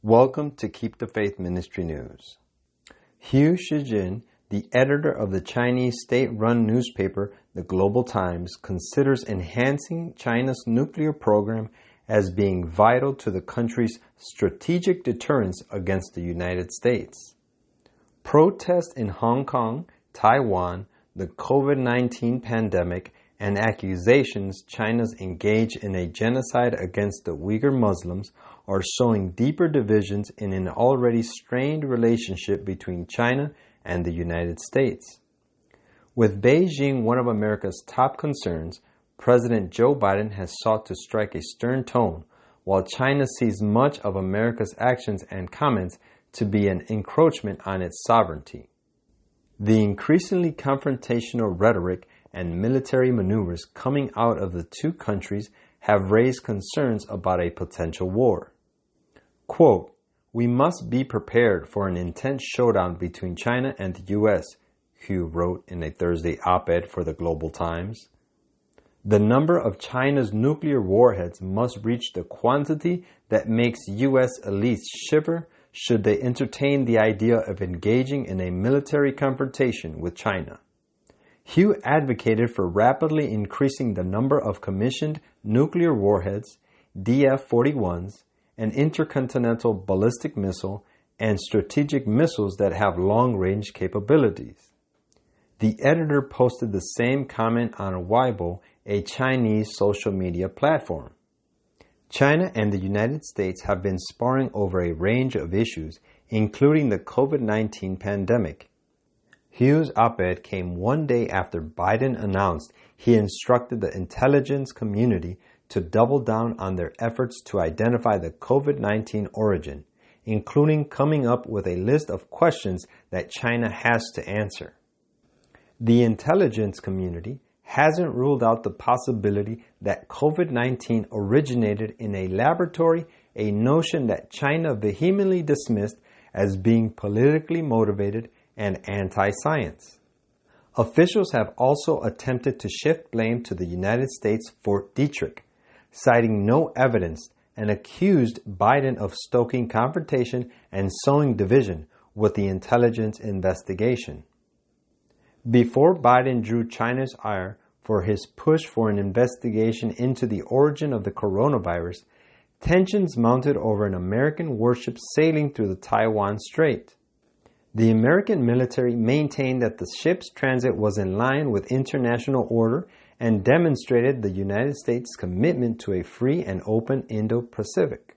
Welcome to Keep the Faith Ministry News. Hugh Shijin, the editor of the Chinese state-run newspaper The Global Times, considers enhancing China's nuclear program as being vital to the country's strategic deterrence against the United States. Protests in Hong Kong, Taiwan, the COVID-19 pandemic, and accusations China's engaged in a genocide against the Uyghur Muslims are showing deeper divisions in an already strained relationship between China and the United States. With Beijing one of America's top concerns, President Joe Biden has sought to strike a stern tone, while China sees much of America's actions and comments to be an encroachment on its sovereignty. The increasingly confrontational rhetoric and military maneuvers coming out of the two countries have raised concerns about a potential war. Quote, "We must be prepared for an intense showdown between China and the U.S., Hugh wrote in a Thursday op-ed for the Global Times. The number of China's nuclear warheads must reach the quantity that makes U.S. elites shiver should they entertain the idea of engaging in a military confrontation with China. Hugh advocated for rapidly increasing the number of commissioned nuclear warheads, DF-41s, an intercontinental ballistic missile, and strategic missiles that have long-range capabilities. The editor posted the same comment on Weibo, a Chinese social media platform. China and the United States have been sparring over a range of issues, including the COVID-19 pandemic. Hugh's op-ed came one day after Biden announced he instructed the intelligence community to double down on their efforts to identify the COVID-19 origin, including coming up with a list of questions that China has to answer. The intelligence community hasn't ruled out the possibility that COVID-19 originated in a laboratory, a notion that China vehemently dismissed as being politically motivated and anti-science. Officials have also attempted to shift blame to the United States Fort Detrick, citing no evidence, and accused Biden of stoking confrontation and sowing division with the intelligence investigation. Before Biden drew China's ire for his push for an investigation into the origin of the coronavirus, tensions mounted over an American warship sailing through the Taiwan Strait. The American military maintained that the ship's transit was in line with international order and demonstrated the United States' commitment to a free and open Indo-Pacific.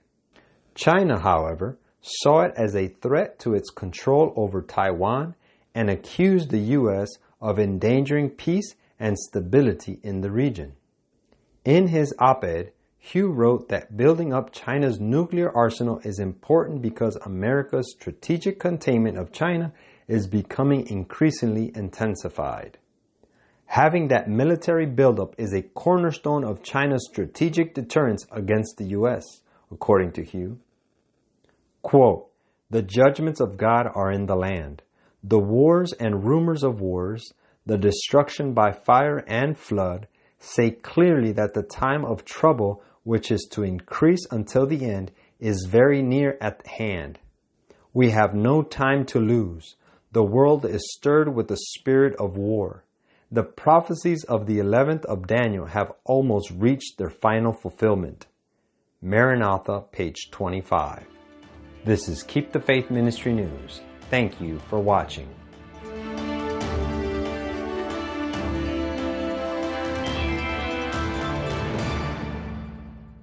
China, however, saw it as a threat to its control over Taiwan and accused the U.S. of endangering peace and stability in the region. In his op-ed, Hugh wrote that building up China's nuclear arsenal is important because America's strategic containment of China is becoming increasingly intensified. Having that military buildup is a cornerstone of China's strategic deterrence against the U.S., according to Hugh. Quote, "The judgments of God are in the land. The wars and rumors of wars, the destruction by fire and flood, say clearly that the time of trouble, which is to increase until the end, is very near at hand. We have no time to lose. The world is stirred with the spirit of war. The prophecies of the 11th of Daniel have almost reached their final fulfillment." Maranatha, page 25. This is Keep the Faith Ministry News. Thank you for watching.